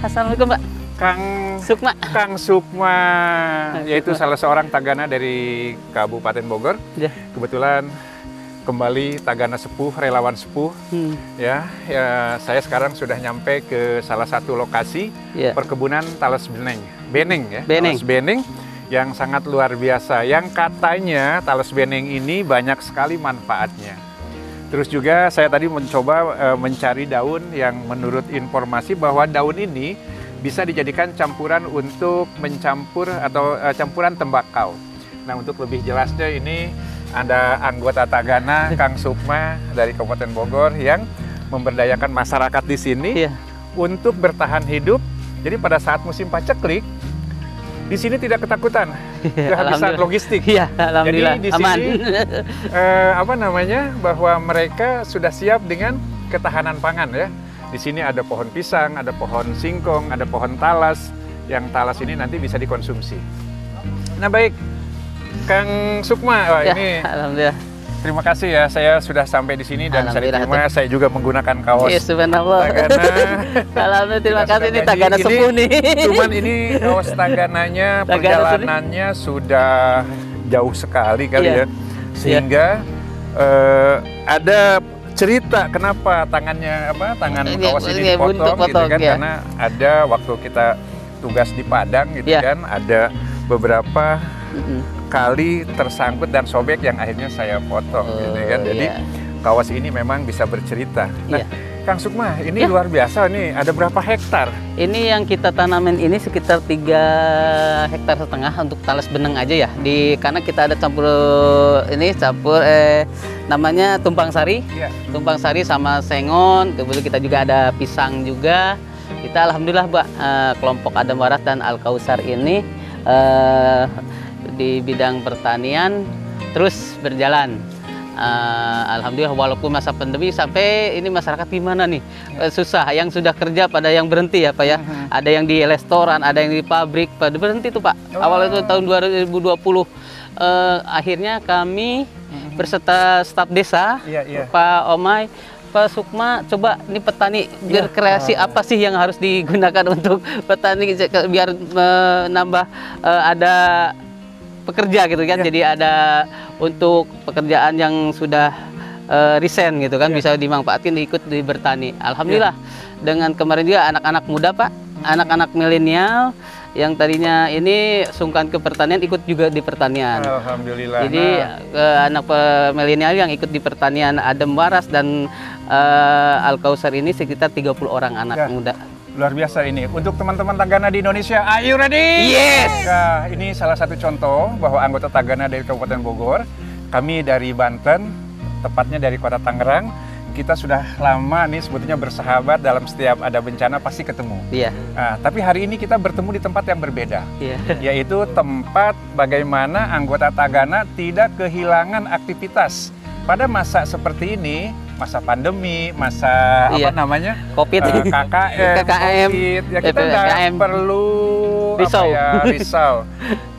Assalamualaikum Pak. Kang Sukma. Kang Sukma, yaitu salah seorang tagana dari Kabupaten Bogor. Ya. Kebetulan kembali tagana sepuh, relawan sepuh. Ya, saya sekarang sudah nyampe ke salah satu lokasi perkebunan talas beneng ya. Talas beneng yang sangat luar biasa. Yang katanya talas beneng ini banyak sekali manfaatnya. Terus juga saya tadi mencoba mencari daun yang menurut informasi bahwa daun ini bisa dijadikan campuran untuk mencampur atau campuran tembakau. Nah, untuk lebih jelasnya ini ada anggota tagana Kang Sukma dari Kabupaten Bogor yang memberdayakan masyarakat di sini untuk bertahan hidup. Jadi pada saat musim paceklik di sini tidak ketakutan kehabisan logistik. Iya, alhamdulillah. Jadi di sini bahwa mereka sudah siap dengan ketahanan pangan ya. Di sini ada pohon pisang, ada pohon singkong, ada pohon talas. Yang talas ini nanti bisa dikonsumsi. Nah baik, Kang Sukma, ini alhamdulillah. Terima kasih ya, saya sudah sampai di sini dan bisa diterima. Saya juga menggunakan kaos subhanallah. tagana. Alhamdulillah, terima kasih, ini tagana sepuh nih. Cuman ini kaos tagananya, perjalanannya sudah jauh sekali kali ya. Sehingga ada cerita kenapa tangan kaos ini dipotong gitu kan, karena ada waktu kita tugas di Padang gitu kan, ada beberapa kali tersangkut dan sobek yang akhirnya saya potong gitu kan. Jadi kawas ini memang bisa bercerita. Nah, Kang Sukma, ini luar biasa nih. Ada berapa hektar? Ini yang kita tanamin ini sekitar 3,5 hektar untuk talas beneng aja ya. Karena kita ada campur namanya tumpang sari. Tumpang sari sama sengon. Kemudian kita juga ada pisang juga. Kita alhamdulillah Mbak, kelompok Adam Waras dan Al Kausar ini di bidang pertanian terus berjalan. Alhamdulillah, walaupun masa pandemi sampai ini masyarakat gimana nih, susah. Yang sudah kerja pada yang berhenti ya Pak ya. Ada yang di restoran, ada yang di pabrik, pada berhenti tuh Pak. Awal itu tahun 2020. Akhirnya kami berserta staf desa, Pak Omay, Pak Sukma, coba ini petani berkreasi apa sih yang harus digunakan untuk petani biar menambah ada pekerja gitu kan. Jadi ada untuk pekerjaan yang sudah resign gitu kan, bisa dimanfaatkan ikut di bertani. Alhamdulillah dengan kemarin juga anak-anak muda Pak, anak-anak milenial yang tadinya ini sungkan ke pertanian ikut juga di pertanian. Alhamdulillah. Jadi anak milenial yang ikut di pertanian Adam Waras dan Al Kausar ini sekitar 30 orang anak muda. Luar biasa ini. Untuk teman-teman tagana di Indonesia, are you ready? Yes! Nah, ini salah satu contoh bahwa anggota tagana dari Kabupaten Bogor, kami dari Banten, tepatnya dari Kota Tangerang, kita sudah lama nih sebetulnya bersahabat, dalam setiap ada bencana pasti ketemu. Nah, tapi hari ini kita bertemu di tempat yang berbeda, yaitu tempat bagaimana anggota tagana tidak kehilangan aktivitas. Pada masa seperti ini, masa pandemi, masa COVID, KKM, COVID, ya kita nggak perlu risau.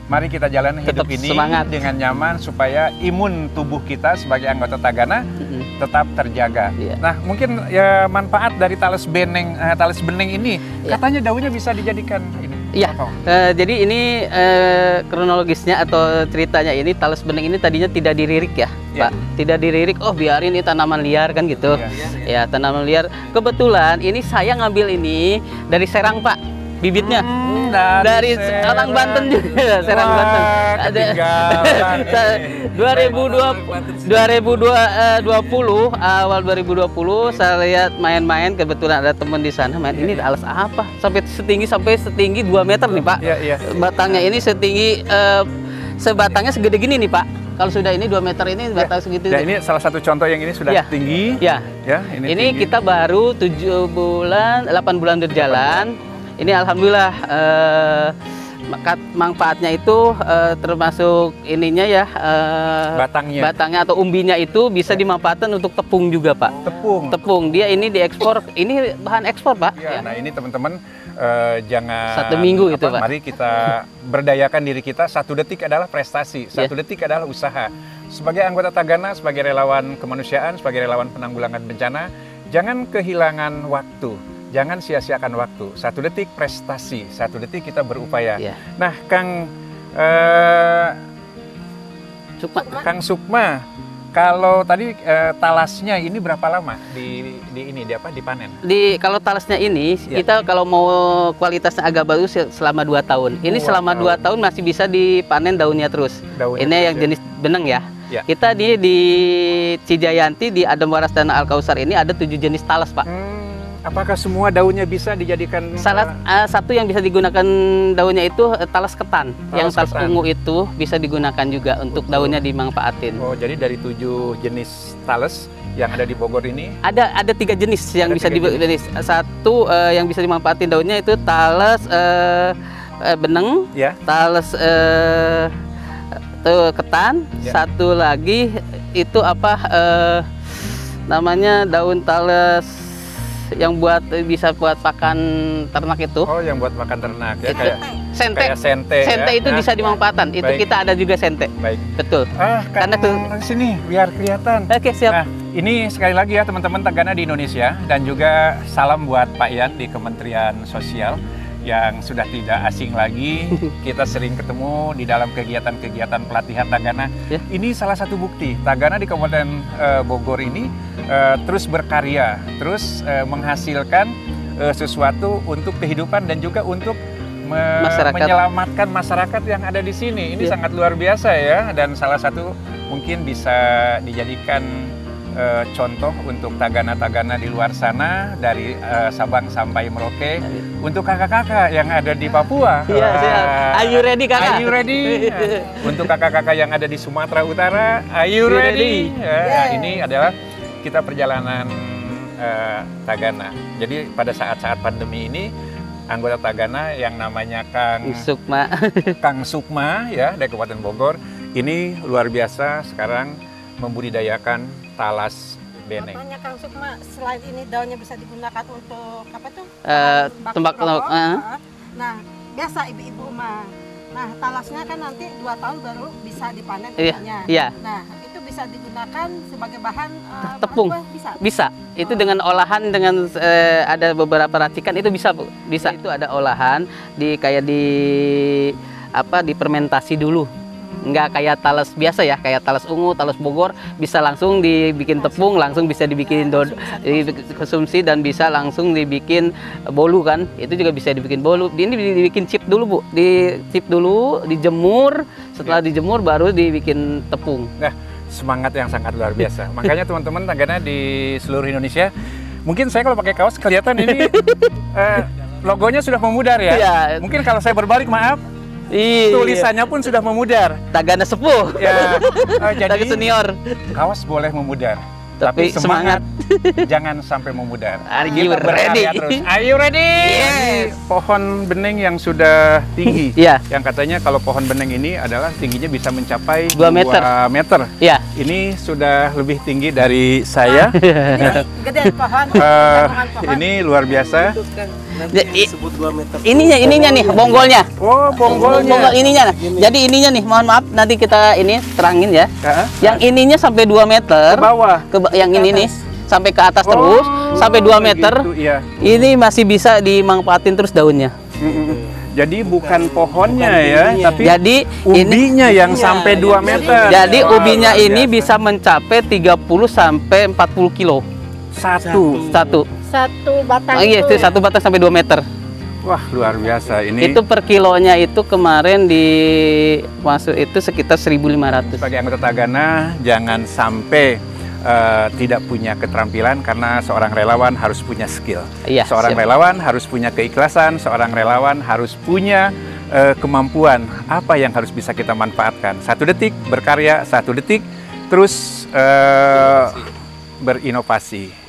Mari kita jalani hidup ini dengan nyaman supaya imun tubuh kita sebagai anggota tagana tetap terjaga. Nah, mungkin ya manfaat dari talas beneng ini, katanya daunnya bisa dijadikan ini. Jadi ini kronologisnya atau ceritanya ini talas beneng ini tadinya tidak diririk ya, Pak. Tidak diririk, biarin ini tanaman liar kan gitu. Ya, tanaman liar. Kebetulan ini saya ngambil ini dari Serang Pak. Bibitnya dari orang Banten juga, Serang Banten. Ada 2020 awal 2020 saya lihat main-main, kebetulan ada teman di sana main, ini alas apa sampai setinggi 2 meter nih Pak. Batangnya ini setinggi sebatangnya segede gini nih Pak. Kalau sudah ini 2 meter ini batang segitu. Ya, ini salah satu contoh yang ini sudah tinggi. Ini kita baru 8 bulan berjalan. Ini alhamdulillah manfaatnya itu termasuk ininya ya, batangnya atau umbinya itu bisa dimanfaatkan untuk tepung juga Pak. Tepung dia ini diekspor, ini bahan ekspor Pak. Nah ini teman-teman jangan 1 minggu itu Pak. Mari kita berdayakan diri kita. 1 detik adalah prestasi, 1 detik adalah usaha. Sebagai anggota tagana, sebagai relawan kemanusiaan, sebagai relawan penanggulangan bencana, jangan kehilangan waktu. jangan sia-siakan waktu. 1 detik prestasi, 1 detik kita berupaya. Nah, Kang Sukma, kalau tadi talasnya ini berapa lama dipanen? Kalau talasnya ini kita kalau mau kualitasnya agak bagus selama 2 tahun. Ini selama 2 tahun masih bisa dipanen daunnya terus. Ini yang jenis beneng ya. Kita di Cijayanti di Adem Waras dan Al Kausar ini ada 7 jenis talas, Pak. Apakah semua daunnya bisa dijadikan? Salah satu yang bisa digunakan daunnya itu talas ketan. Yang talas ungu itu bisa digunakan juga untuk daunnya dimanfaatin. Oh, jadi dari 7 jenis talas yang ada di Bogor ini? Ada 3 jenis yang bisa jenis. Satu yang bisa dimanfaatin daunnya itu talas beneng, talas ketan. Satu lagi itu namanya daun talas yang bisa buat pakan ternak itu. Oh, yang buat pakan ternak ya, kayak sente. Sente itu bisa dimanfaatkan. Itu kita ada juga sente. Baik. Betul. Karena sini biar kelihatan. Oke, siap. Nah, ini sekali lagi ya teman-teman Tagana di Indonesia, dan juga salam buat Pak Ian di Kementerian Sosial yang sudah tidak asing lagi. Kita sering ketemu di dalam kegiatan-kegiatan pelatihan Tagana. Ini salah satu bukti Tagana di Kabupaten Bogor ini terus berkarya, terus menghasilkan sesuatu untuk kehidupan dan juga untuk menyelamatkan masyarakat yang ada di sini. Ini sangat luar biasa ya, dan salah satu mungkin bisa dijadikan contoh untuk Tagana-Tagana di luar sana, dari Sabang sampai Merauke, untuk kakak-kakak yang ada di Papua. Are you ready, kakak? Are you ready? Untuk kakak-kakak yang ada di Sumatera Utara, are you ready? Ini adalah kita perjalanan Tagana. Jadi pada saat-saat pandemi ini, anggota Tagana yang namanya Kang Sukma ya dari Kabupaten Bogor ini luar biasa sekarang membudidayakan talas beneng. Katanya Kang Sukma, selain ini daunnya bisa digunakan untuk apa tuh? Tembak rokok. Nah, biasa ibu-ibu mah. Nah, talasnya kan nanti 2 tahun baru bisa dipanen buahnya. Nah, itu bisa digunakan sebagai bahan tepung. Bisa. Itu dengan olahan, dengan ada beberapa racikan itu bisa, Bu. Bisa. Itu ada olahan kayak difermentasi dulu. Nggak kayak talas biasa ya, kayak talas ungu, talas Bogor bisa langsung dibikin tepung, langsung bisa dibikin konsumsi, dan bisa langsung dibikin bolu kan. Itu juga bisa dibikin bolu. Ini dibikin chip dulu, Bu. Chip dulu, dijemur, setelah dijemur baru dibikin tepung. Nah, semangat yang sangat luar biasa. Makanya teman-teman Tagana di seluruh Indonesia, mungkin saya kalau pakai kaos kelihatan ini logonya sudah memudar ya. Mungkin kalau saya berbalik, maaf. Tulisannya pun sudah memudar. Tagana sepuh. Jadi Tagana senior. Kaos boleh memudar, tapi semangat jangan sampai memudar. Are you ready? Are you ready? Yes. Pohon bening yang sudah tinggi. Yang katanya kalau pohon bening ini adalah tingginya bisa mencapai 2 meter. Ini sudah lebih tinggi dari saya. Gede pohon. Ini luar biasa. Sebut 2 meter. Ininya nih, bonggolnya. Oh, bonggolnya. Bonggol ininya. Jadi ininya nih, mohon maaf nanti kita terangin ya. Yang ininya sampai 2 meter. Ke bawah. Yang ini nih sampai ke atas terus, sampai 2 meter. Ini masih bisa dimanfaatin terus daunnya. Jadi bukan pohonnya ya, tapi jadi ubinya yang sampai 2 meter. Jadi ubinya ini bisa mencapai 30 sampai 40 kilo. Satu batang. Iya, itu 1 batang sampai 2 meter. Wah, luar biasa ini. Itu per kilonya itu kemarin masuk itu sekitar 1.500. Sebagai anggota Tagana, jangan sampai tidak punya keterampilan, karena seorang relawan harus punya skill. Seorang relawan harus punya keikhlasan, seorang relawan harus punya kemampuan apa yang harus bisa kita manfaatkan. 1 detik berkarya, 1 detik terus berinovasi.